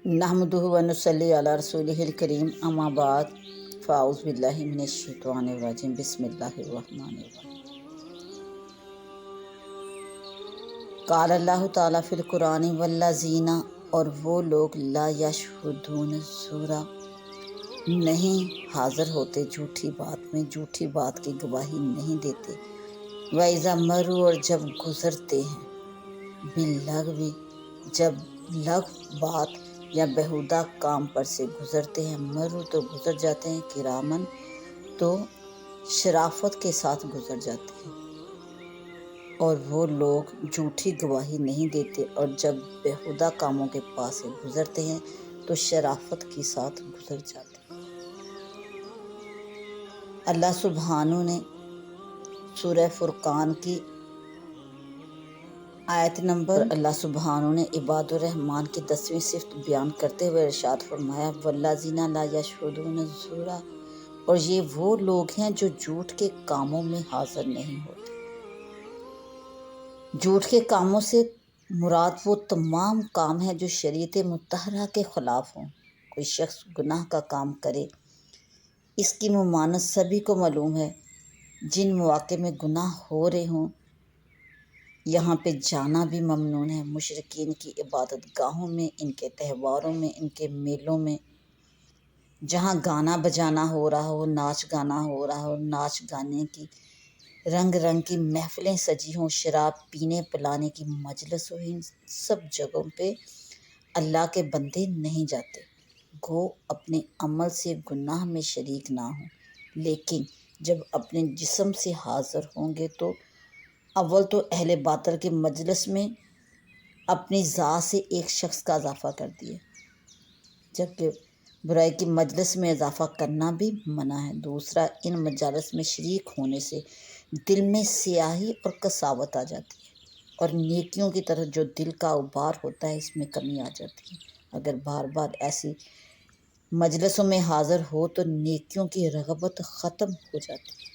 नहमदुहु व नुसल्ली अला रसूलिहिल करीम अम्मा बाद फ़ाउज़ु बिल्लाहि मिनश शैतानिर रजीम बिस्मिल्लाहिर रहमानिर रहीम। क़ाल अल्लाहु ताला फ़िल कुरानी वल्लज़ीना, और वो लोग ला यशहुदून ज़ूरा, नहीं हाज़िर होते झूठी बात में, झूठी बात की गवाही नहीं देते। व इज़ा मरू, और जब गुज़रते हैं, बिल्लग़वी, जब लग़व बात या बेहुदा काम पर से गुज़रते हैं, मरू तो गुज़र जाते हैं, किरामन तो शराफत के साथ गुज़र जाते हैं। और वो लोग झूठी गवाही नहीं देते, और जब बेहुदा कामों के पास से गुज़रते हैं तो शराफत के साथ गुज़र जाते हैं। अल्लाह सुब्हानहू ने सूरह फुरकान की आयत नंबर अल्लाह सुब्हानहू ने इबादुर रहमान की 10वीं सिफ़त बयान करते हुए इरशाद फरमाया, वल्लज़ीना ला यशहुदून ज़ूरा, और ये वो लोग हैं जो झूठ के कामों में हाज़िर नहीं होते। झूठ के कामों से मुराद वो तमाम काम है जो शरीयत मुत्तहरा के ख़िलाफ़ हों। कोई शख्स गुनाह का काम करे, इसकी मुमानत सभी को मालूम है। जिन मौक़े में गुनाह हो रहे हों, यहाँ पे जाना भी ममनून है। मुशरिकीन की इबादत गाहों में, इनके त्योहारों में, इनके मेलों में, जहाँ गाना बजाना हो रहा हो, नाच गाना हो रहा हो, नाच गाने की रंग रंग की महफ़िलें सजी हों, शराब पीने पिलाने की मजलिस हो, इन सब जगहों पे अल्लाह के बंदे नहीं जाते। गो अपने अमल से गुनाह में शरीक ना हों, लेकिन जब अपने जिस्म से हाज़िर होंगे तो अव्वल तो अहले बातिल के मजलिस में अपनी ज़ात से एक शख्स का इजाफ़ा कर दिए, जबकि बुराई की मजलिस में इजाफ़ा करना भी मना है। दूसरा, इन मजालिस में शरीक होने से दिल में स्याही और कसावत आ जाती है, और नेकियों की तरफ जो दिल का उबार होता है, इसमें कमी आ जाती है। अगर बार बार ऐसी मजलिसों में हाज़िर हो तो नेकियों की रग़बत ख़त्म हो जाती है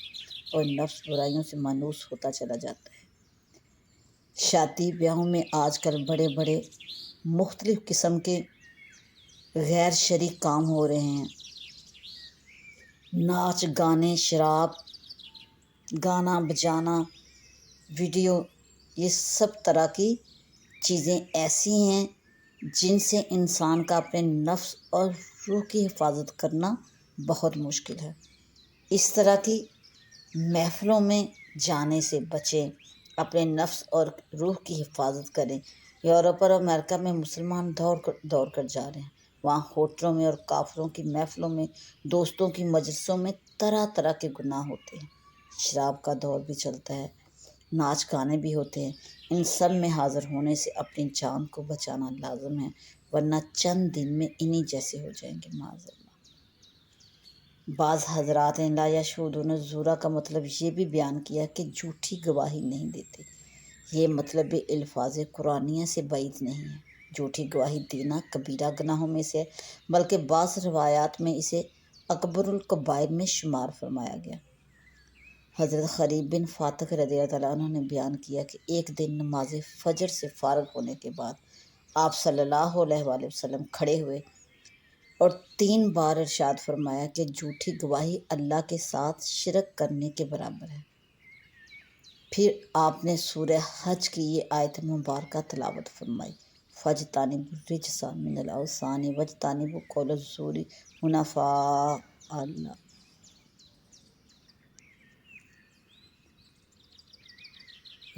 और नफ्स बुराइयों से मानूस होता चला जाता है। शादी ब्याहों में आजकल बड़े बड़े मुख्तलिफ़ किस्म के गैर शरई काम हो रहे हैं। नाच गाने, शराब, गाना बजाना, वीडियो, ये सब तरह की चीज़ें ऐसी हैं जिनसे इंसान का अपने नफ्स और रूह की हिफाजत करना बहुत मुश्किल है। इस तरह की महफ़िलों में जाने से बचें, अपने नफ्स और रूह की हिफाजत करें। यूरोप और अमेरिका में मुसलमान दौड़ कर जा रहे हैं। वहाँ होटलों में और काफिरों की महफ़िलों में, दोस्तों की मजलिसों में तरह तरह के गुनाह होते हैं। शराब का दौर भी चलता है, नाच गाने भी होते हैं। इन सब में हाज़िर होने से अपनी जान को बचाना लाज़िम है, वरना चंद दिन में इन्हीं जैसे हो जाएंगे माज़अल्लाह। बाज़ हज़रात ने ला यशहुदून ज़ूरा का मतलब ये भी बयान किया कि झूठी गवाही नहीं देते। ये मतलब अल्फाज़ कुरानिया से बाइद नहीं है। झूठी गवाही देना कबीरा गुनाहों में से है, बल्कि बाज़ रवायात में इसे अकबरुल कबाइर में शुमार फरमाया गया। हज़रत ख़रीब बिन फ़ातिह रज़ियल्लाहु तआला अन्हु ने बयान किया कि एक दिन नमाज फ़जर से फ़ारिग होने के बाद आप सल्लल्लाहु अलैहि वसल्लम खड़े हुए और 3 बार इरशाद फरमाया कि झूठी गवाही अल्लाह के साथ शिरक करने के बराबर है। फिर आपने सूरह हज की ये आयत मुबारका तिलावत फरमाई, फजतानिबु रिजसा मिनल औसानि वजतानिबु कौल ज़ूरी हुनफा अल्लाह।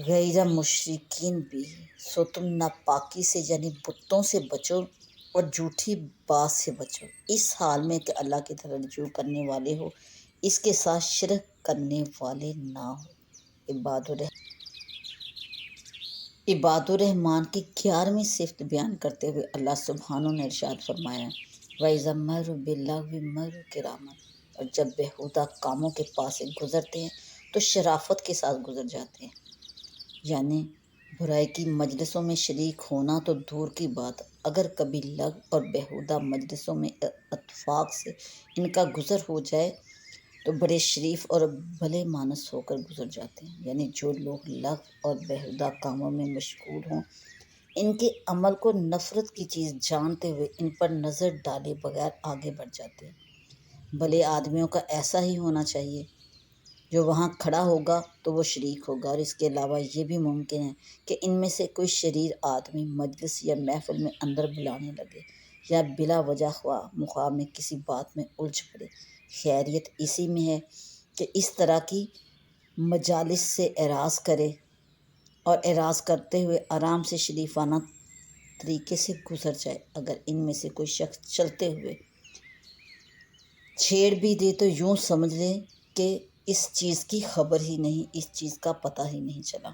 गैर मुशरिकीन भी, सो तुम नापाकी से यानी बुतों से बचो और झूठी बात से बचो, इस हाल में कि अल्लाह की तरफ रुजू करने वाले हो, इसके साथ शिरक करने वाले ना हो। इबादुर रहमान की 11वीं सिफ़त बयान करते हुए अल्लाह सुब्हानहू ने इरशाद फरमाया, वइज़ा मर्रू बिल्लग़वी मर्रू किरामन, और जब बेहुदा कामों के पास से गुज़रते हैं तो शराफत के साथ गुज़र जाते हैं। यानी बुराई की मजलिसों में शरीक होना तो दूर की बात, अगर कभी लग और बेहुदा मजलिसों में इत्तफ़ाक़ से इनका गुज़र हो जाए तो बड़े शरीफ और भले मानस होकर गुजर जाते हैं। यानी जो लोग लग़व और बेहुदा कामों में मशगूल हों, ان کے عمل کو نفرت کی چیز جانتے ہوئے ان پر نظر ڈالے بغیر آگے بڑھ جاتے ہیں۔ بھلے آدمیوں کا ایسا ہی ہونا چاہیے، جو وہاں کھڑا ہوگا تو وہ شریک ہوگا، اور اس کے علاوہ یہ بھی ممکن ہے کہ ان میں سے کوئی شریر آدمی مجلس یا محفل میں اندر بلانے لگے یا بلا وجہ خواہ مخواہ میں کسی بات میں الجھ پڑے۔ خیریت اسی میں ہے کہ اس طرح کی مجالس سے اعراض کرے اور اعراض کرتے ہوئے آرام سے شریفانہ طریقے سے گزر جائے۔ اگر ان میں سے کوئی شخص چلتے ہوئے چھیڑ بھی دے تو یوں سمجھ لیں کہ اس چیز کی خبر ہی نہیں، اس چیز کا پتہ ہی نہیں چلا۔